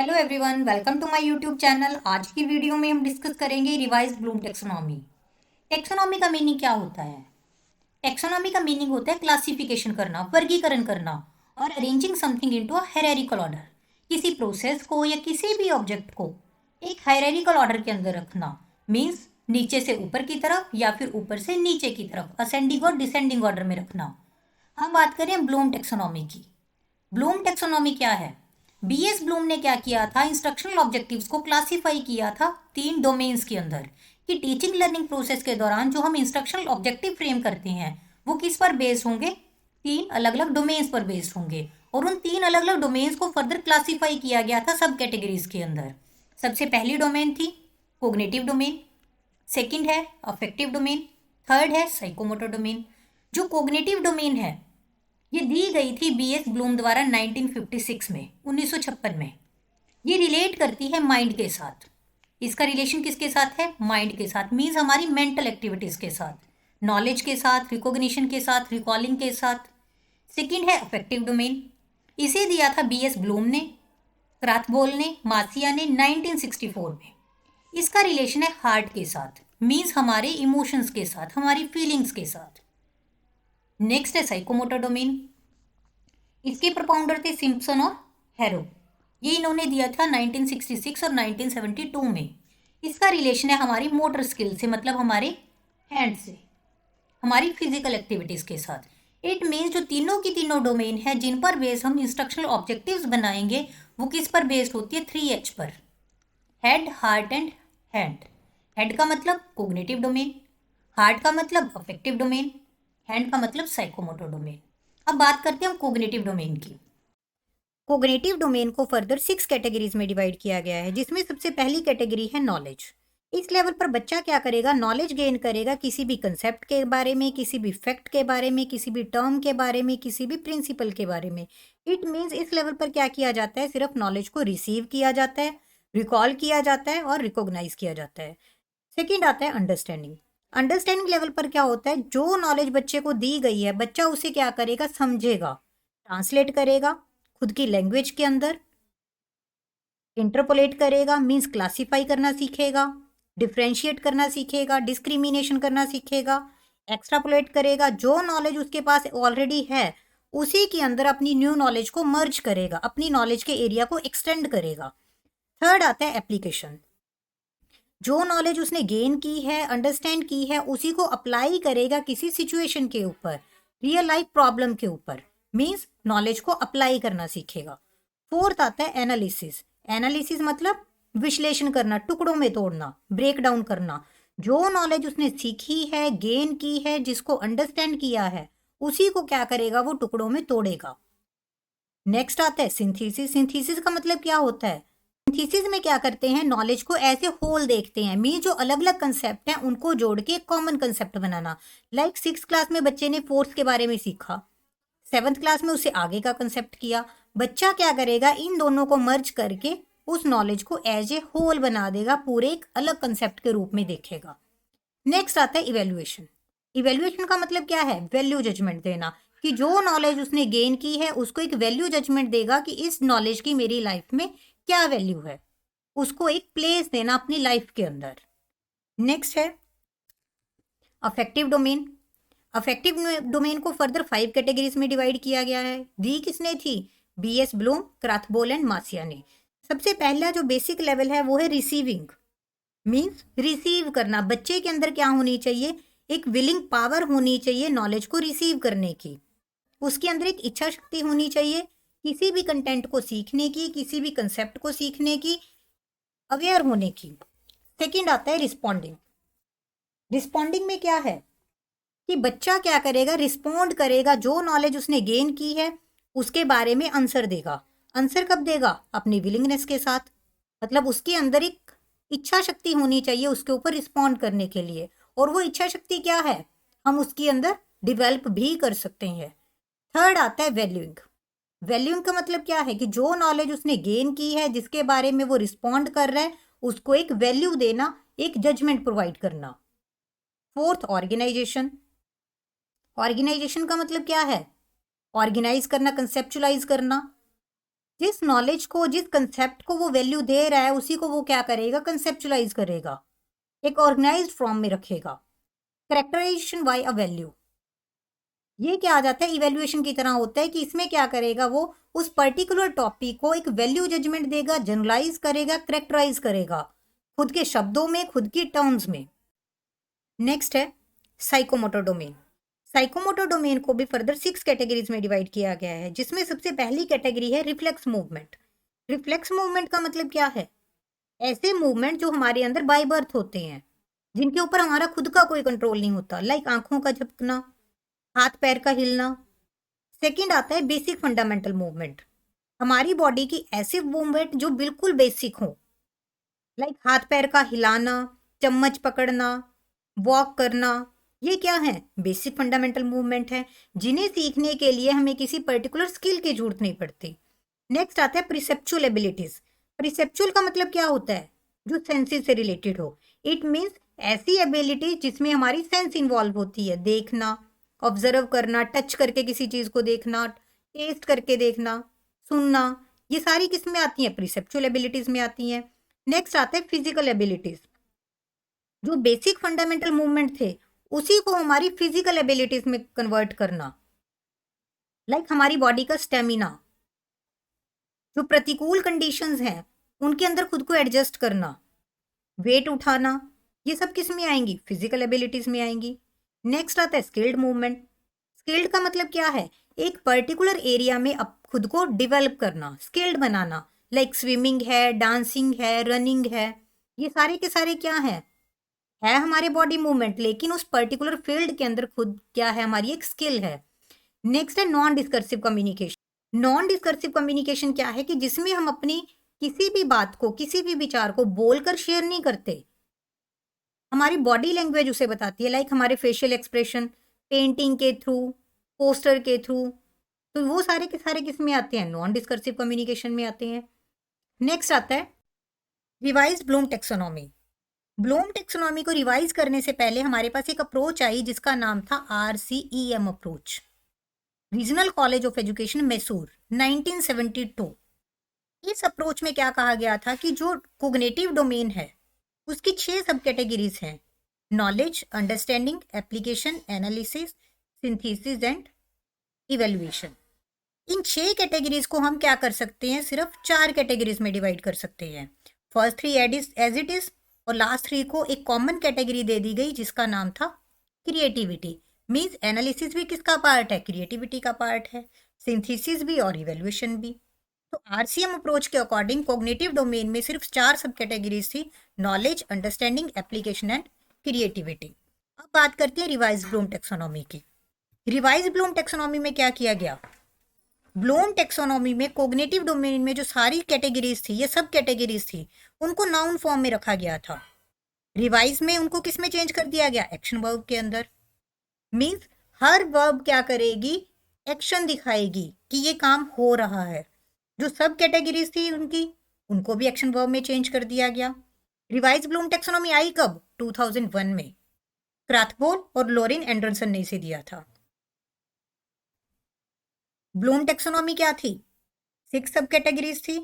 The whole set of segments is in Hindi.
Hello everyone, welcome to my YouTube channel. आज की वीडियो में हम डिस्कस करेंगे रिवाइज्ड ब्लूम टेक्सोनॉमी। टेक्सोनॉमी का मीनिंग क्या होता है? टेक्सोनॉमी का मीनिंग होता है क्लासिफिकेशन करना, वर्गीकरण करना और arranging something into a hierarchical order. किसी प्रोसेस को या किसी भी ऑब्जेक्ट को एक हायरार्किकल ऑर्डर के अंदर रखना मीन्स नीचे से ऊपर की तरफ या फिर ऊपर से नीचे की तरफ असेंडिंग और डिसेंडिंग ऑर्डर में रखना। हम बात करें ब्लूम टेक्सोनॉमी की। ब्लूम टेक्सोनॉमी क्या है? बीएस ब्लूम ने क्या किया था, इंस्ट्रक्शनल ऑब्जेक्टिव्स को क्लासिफाई किया था 3 डोमेन्स के अंदर कि टीचिंग लर्निंग प्रोसेस के दौरान जो हम इंस्ट्रक्शनल ऑब्जेक्टिव फ्रेम करते हैं वो किस पर बेस्ड होंगे? 3 अलग अलग डोमेन्स पर बेस्ड होंगे और उन 3 अलग अलग डोमेन्स को फर्दर क्लासिफाई किया गया था सब कैटेगरीज के अंदर। सबसे पहली डोमेन थी कोग्निटिव डोमेन, सेकंड है अफेक्टिव डोमेन, थर्ड है साइकोमोटर डोमेन। जो कोग्निटिव डोमेन है ये दी गई थी बीएस ब्लूम द्वारा 1956 में, 1956 में। ये रिलेट करती है माइंड के साथ। इसका रिलेशन किसके साथ है? माइंड के साथ, मीन्स हमारी मेंटल एक्टिविटीज के साथ, नॉलेज के साथ, रिकॉग्निशन के साथ, रिकॉलिंग के साथ। सेकंड है अफेक्टिव डोमेन। इसे दिया था बीएस ब्लूम ने, क्राथबोल ने, मासिया ने 1964 में। इसका रिलेशन है हार्ट के साथ, मीन्स हमारे इमोशंस के साथ, हमारी फीलिंग्स के साथ। नेक्स्ट है साइकोमोटर डोमेन। इसके प्रोपाउंडर थे सिम्पसन और हैरो। ये इन्होंने दिया था 1966 और 1972 में। इसका रिलेशन है हमारी मोटर स्किल से, मतलब हमारे हैंड से, हमारी फिजिकल एक्टिविटीज के साथ। इट मीन्स जो तीनों की तीनों डोमेन है जिन पर बेस्ड हम इंस्ट्रक्शनल ऑब्जेक्टिव्स बनाएंगे वो किस पर बेस्ड होती है? 3H पर, head, heart and hand. Head का मतलब कोग्निटिव डोमेन, हार्ट का मतलब अफेक्टिव डोमेन, हैंड का मतलब साइकोमोटर डोमेन। अब बात करते हैं हम कोग्निटिव डोमेन की। कोग्निटिव डोमेन को फर्दर 6 कैटेगरीज में डिवाइड किया गया है, जिसमें सबसे पहली कैटेगरी है नॉलेज। इस लेवल पर बच्चा क्या करेगा? नॉलेज गेन करेगा किसी भी कंसेप्ट के बारे में, किसी भी फैक्ट के बारे में, किसी भी टर्म के बारे में, किसी भी प्रिंसिपल के बारे में। इट मीन्स इस लेवल पर क्या किया जाता है? सिर्फ नॉलेज को रिसीव किया जाता है, रिकॉल किया जाता है और रिकॉग्नाइज किया जाता है। सेकेंड आता है अंडरस्टैंडिंग। अंडरस्टैंडिंग लेवल पर क्या होता है? जो नॉलेज बच्चे को दी गई है बच्चा उसे क्या करेगा? समझेगा, ट्रांसलेट करेगा, खुद की लैंग्वेज के अंदर इंटरपोलेट करेगा, मीन्स क्लासीफाई करना सीखेगा, डिफ्रेंशिएट करना सीखेगा, डिस्क्रिमिनेशन करना सीखेगा, एक्स्ट्रापोलेट करेगा। जो नॉलेज उसके पास ऑलरेडी है उसी के अंदर अपनी न्यू नॉलेज को मर्ज करेगा, अपनी नॉलेज के एरिया को एक्सटेंड करेगा। थर्ड आता है एप्लीकेशन। जो नॉलेज उसने गेन की है, अंडरस्टैंड की है, उसी को अप्लाई करेगा किसी सिचुएशन के ऊपर, रियल लाइफ प्रॉब्लम के ऊपर, मीन्स नॉलेज को अप्लाई करना सीखेगा। फोर्थ आता है एनालिसिस। एनालिसिस मतलब विश्लेषण करना, टुकड़ों में तोड़ना, ब्रेक डाउन करना। जो नॉलेज उसने सीखी है, गेन की है, जिसको अंडरस्टैंड किया है, उसी को क्या करेगा? वो टुकड़ों में तोड़ेगा। नेक्स्ट आता है सिंथेसिस। सिंथेसिस का मतलब क्या होता है? सिंथेसिस में क्या करते हैं? नॉलेज को ऐसे होल देखते हैं, मीन जो अलग अलग कंसेप्ट हैं उनको जोड़ के एक कॉमन कंसेप्ट बनाना। लाइक 6th क्लास में बच्चे ने फोर्स के बारे में सीखा, 7th क्लास में उसे आगे का कंसेप्ट किया। बच्चा क्या करेगा? इन दोनों को मर्ज करके उस नॉलेज को एज ए होल बना देगा, पूरे एक अलग कंसेप्ट के रूप में देखेगा। नेक्स्ट आता है इवेल्युएशन। इवेल्युएशन का मतलब क्या है? वैल्यू जजमेंट देना, कि जो नॉलेज उसने गेन की है उसको एक वैल्यू जजमेंट देगा कि इस नॉलेज की मेरी लाइफ में क्या वैल्यू है, उसको एक प्लेस देना अपनी लाइफ के अंदर। नेक्स्ट है अफेक्टिव डोमेन। अफेक्टिव डोमेन को फर्दर 5 कैटेगरीज में डिवाइड किया गया है। दी किसने थी? बीएस ब्लूम, क्राथबोल एंड मासिया ने। सबसे पहला जो बेसिक लेवल है वो है रिसीविंग, मीन्स रिसीव करना। बच्चे के अंदर क्या होनी चाहिए? एक विलिंग पावर होनी चाहिए नॉलेज को रिसीव करने की। उसके अंदर एक इच्छा शक्ति होनी चाहिए किसी भी कंटेंट को सीखने की, किसी भी कंसेप्ट को सीखने की, अवेयर होने की। सेकंड आता है रिस्पॉन्डिंग। रिस्पॉन्डिंग में क्या है कि बच्चा क्या करेगा? रिस्पॉन्ड करेगा, जो नॉलेज उसने गेन की है उसके बारे में आंसर देगा। आंसर कब देगा? अपनी विलिंगनेस के साथ, मतलब उसके अंदर एक इच्छा शक्ति होनी चाहिए उसके ऊपर रिस्पॉन्ड करने के लिए। और वो इच्छा शक्ति क्या है? हम उसके अंदर डिवेल्प भी कर सकते हैं। थर्ड आता है वैल्यूइंग। वैल्यूइंग का मतलब क्या है कि जो नॉलेज उसने गेन की है, जिसके बारे में वो रिस्पॉन्ड कर रहा है, उसको एक वैल्यू देना, एक जजमेंट प्रोवाइड करना। Fourth organisation. ऑर्गेनाइजेशन का मतलब क्या है? ऑर्गेनाइज करना, कंसेप्चुलाइज करना। जिस नॉलेज को, जिस कंसेप्ट को वो वैल्यू दे रहा है, उसी को वो क्या करेगा, कंसेप्चुलाइज करेगा, एक ऑर्गेनाइज्ड फॉर्म में रखेगा। कैरेक्टराइजेशन बाय अ वैल्यू, ये क्या आ जाता है, इवेल्युएशन की तरह होता है कि इसमें क्या करेगा, वो उस पर्टिकुलर टॉपिक को एक वैल्यू जजमेंट देगा, जनरलाइज करेगा, करेक्टराइज करेगा, खुद के शब्दों में, खुद की टर्म्स में। नेक्स्ट है साइकोमोटर डोमेन। साइकोमोटर डोमेन को भी फर्दर 6 कैटेगरीज में डिवाइड किया गया है, जिसमें सबसे पहली कैटेगरी है रिफ्लेक्स मूवमेंट। रिफ्लेक्स मूवमेंट का मतलब क्या है, ऐसे मूवमेंट जो हमारे अंदर बाय बर्थ होते हैं, जिनके ऊपर हमारा खुद का कोई कंट्रोल नहीं होता, लाइक आंखों का झपकना, हाथ पैर का हिलना। सेकंड आता है बेसिक फंडामेंटल मूवमेंट, हमारी बॉडी की ऐसी मूवमेंट जो बिल्कुल बेसिक हो, लाइक हाथ पैर का हिलाना, चम्मच पकड़ना, वॉक करना, ये क्या है, बेसिक फंडामेंटल मूवमेंट है, जिन्हें सीखने के लिए हमें किसी पर्टिकुलर स्किल की जरूरत नहीं पड़ती। नेक्स्ट आता है प्रिसेप्चुअल एबिलिटीज। प्रिसेप्चुअल का मतलब क्या होता है, जो सेंसेस से रिलेटेड हो। इट मीन्स ऐसी एबिलिटी जिसमें हमारी सेंस इन्वॉल्व होती है, देखना, ऑब्जर्व करना, टच करके किसी चीज को देखना, टेस्ट करके देखना, सुनना, ये सारी किस में आती हैं, प्रिसेप्चुअल एबिलिटीज में आती हैं। नेक्स्ट आता है फिजिकल एबिलिटीज, जो बेसिक फंडामेंटल मूवमेंट थे उसी को हमारी फिजिकल एबिलिटीज में कन्वर्ट करना, लाइक हमारी बॉडी का स्टेमिना, जो प्रतिकूल कंडीशंस हैं उनके अंदर खुद को एडजस्ट करना, वेट उठाना, ये सब किस में आएंगी, फिजिकल एबिलिटीज में आएंगी। नेक्स्ट आता है स्किल्ड मूवमेंट। स्किल्ड का मतलब क्या है, एक पर्टिकुलर एरिया में अब खुद को डिवेलप करना, स्किल्ड बनाना, लाइक स्विमिंग है, डांसिंग है, रनिंग है, ये सारे के सारे क्या है हमारे बॉडी मूवमेंट, लेकिन उस पर्टिकुलर फील्ड के अंदर खुद क्या है, हमारी एक स्किल है। नेक्स्ट है non discursive communication. Non discursive communication क्या है कि जिसमें हम अपनी किसी भी बात को, किसी भी विचार को बोलकर शेयर नहीं करते, हमारी बॉडी लैंग्वेज उसे बताती है, लाइक हमारे फेशियल एक्सप्रेशन, पेंटिंग के थ्रू, पोस्टर के थ्रू, तो वो सारे के सारे किस में आते हैं, नॉन डिस्कर्सिव कम्युनिकेशन में आते हैं। नेक्स्ट आता है revise Bloom taxonomy. Bloom taxonomy को रिवाइज करने से पहले हमारे पास एक अप्रोच आई जिसका नाम था RCEM approach, regional college of education Mysore, 1972। इस अप्रोच में क्या कहा गया था कि जो कोग्निटिव डोमेन है उसकी 6 सब कैटेगरीज हैं, knowledge, understanding, application, analysis, synthesis and evaluation. In 6 categories को हम क्या कर सकते हैं, सिर्फ 4 कैटेगरीज में डिवाइड कर सकते हैं। फर्स्ट 3 एज इट इज, और लास्ट 3 को एक कॉमन कैटेगरी दे दी गई जिसका नाम था क्रिएटिविटी। मीन्स एनालिसिस भी किसका पार्ट है, क्रिएटिविटी का पार्ट है, सिंथेसिस भी और इवेल्युएशन भी। तो RCM अप्रोच के अकॉर्डिंग कोग्निटिव डोमेन में सिर्फ 4 सब कैटेगरीज थी, knowledge, understanding, application and creativity. अब बात करते हैं रिवाइज ब्लूम टेक्सोनॉमी की। रिवाइज ब्लूम टेक्सोनॉमी में क्या किया गया, ब्लूम टेक्सोनॉमी में कोग्निटिव डोमेन में जो सारी कैटेगरीज थी, ये सब कैटेगरीज थी, उनको नाउन फॉर्म में रखा गया था। रिवाइज में उनको किस में चेंज कर दिया गया, एक्शन वर्ब के अंदर। मीन्स हर वर्ब क्या करेगी, एक्शन दिखाएगी कि ये काम हो रहा है। जो सब कैटेगरीज थी उनको भी एक्शन वर्ब में चेंज कर दिया गया। रिवाइज ब्लूम टेक्सोनॉमी आई कब, 2001 में, क्राथबोल और लोरेन एंडरसन ने इसे दिया था। ब्लूम टेक्सोनॉमी क्या थी, 6 सब कैटेगरीज थी।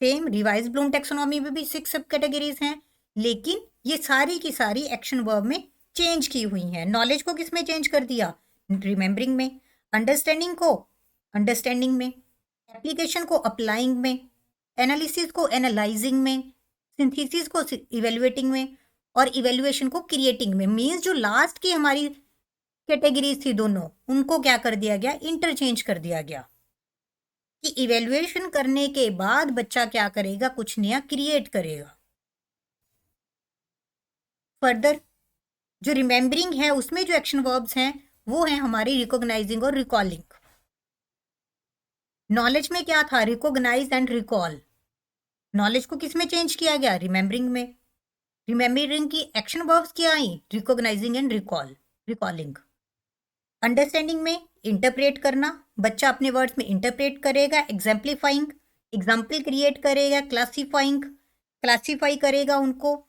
सेम रिवाइज ब्लूम टेक्सोनॉमी में भी 6 सब कैटेगरीज हैं, लेकिन ये सारी की सारी एक्शन वर्ब में चेंज की हुई हैं। नॉलेज को किस में चेंज कर दिया, रिमेंबरिंग में, अंडरस्टैंडिंग को अंडरस्टैंडिंग में, एप्लीकेशन को अप्लाइंग में, एनालिसिस को एनालाइजिंग में, सिंथेसिस को इवेल्युएटिंग में, और इवेल्युएशन को क्रिएटिंग में। मीन्स जो लास्ट की हमारी कैटेगरीज थी दोनों, उनको क्या कर दिया गया, इंटरचेंज कर दिया गया कि इवेल्युएशन करने के बाद बच्चा क्या करेगा, कुछ नया क्रिएट करेगा। फर्दर जो रिमेंबरिंग है उसमें जो एक्शन वर्ब्स हैं वो हैं हमारी रिकॉग्नाइजिंग और रिकॉलिंग। नॉलेज में क्या था, रिकॉग्नाइज एंड रिकॉल। नॉलेज को किस में चेंज किया गया, रिमेंबरिंग में। रिमेंबरिंग की एक्शन वर्ब्स क्या आई, रिकॉग्नाइजिंग एंड रिकॉलिंग। अंडरस्टैंडिंग में इंटरप्रेट करना, बच्चा अपने वर्ड्स में इंटरप्रेट करेगा, एग्जाम्पलीफाइंग, एग्जाम्पल क्रिएट करेगा, क्लासीफाई करेगा उनको,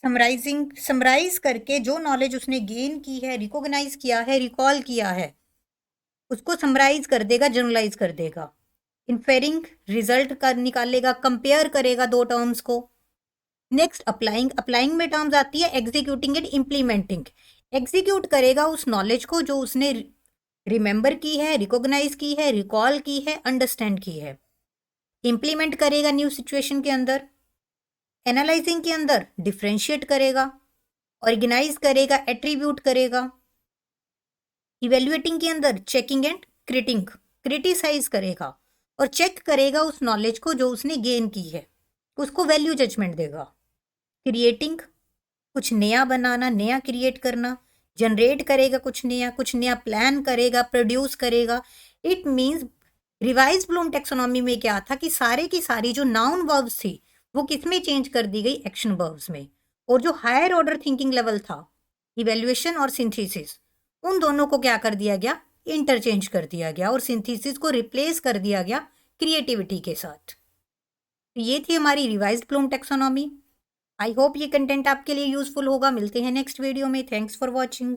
समराइज करके जो नॉलेज उसने गेन की है, रिकॉग्नाइज किया है, रिकॉल किया है, उसको समराइज कर देगा, जनरलाइज कर देगा। इन्फेरिंग रिजल्ट कर निकालेगा, कंपेयर करेगा दो टर्म्स को। नेक्स्ट अप्लाइंग, अप्लाइंग में टर्म्स आती है एग्जीक्यूटिंग एंड इम्प्लीमेंटिंग। एग्जीक्यूट करेगा उस नॉलेज को जो उसने रिमेंबर की है, रिकॉग्नाइज की है, रिकॉल की है, अंडरस्टैंड की है। इम्प्लीमेंट करेगा न्यू सिचुएशन के अंदर। एनालाइजिंग के अंदर डिफ्रेंशिएट करेगा, ऑर्गेनाइज करेगा, एट्रीब्यूट करेगा। इवेल्युएटिंग के अंदर चेकिंग एंड क्रिटिसाइज करेगा और चेक करेगा उस नॉलेज को जो उसने गेन की है, उसको वैल्यू जजमेंट देगा। क्रिएटिंग, कुछ नया बनाना, नया क्रिएट करना। जनरेट करेगा कुछ नया प्लान करेगा, प्रोड्यूस करेगा। It means revise Bloom taxonomy में क्या था कि सारे की सारी जो नाउन वर्ब्स थी वो किस में चेंज कर दी गई, एक्शन वर्ब्स में। और जो हायर ऑर्डर थिंकिंग लेवल था, इवेल्युएशन और सिंथेसिस, उन दोनों को क्या कर दिया गया, इंटरचेंज कर दिया गया और सिंथेसिस को रिप्लेस कर दिया गया क्रिएटिविटी के साथ। ये थी हमारी revised Bloom taxonomy. I hope ये कंटेंट आपके लिए यूजफुल होगा। मिलते हैं नेक्स्ट वीडियो में। Thanks for watching.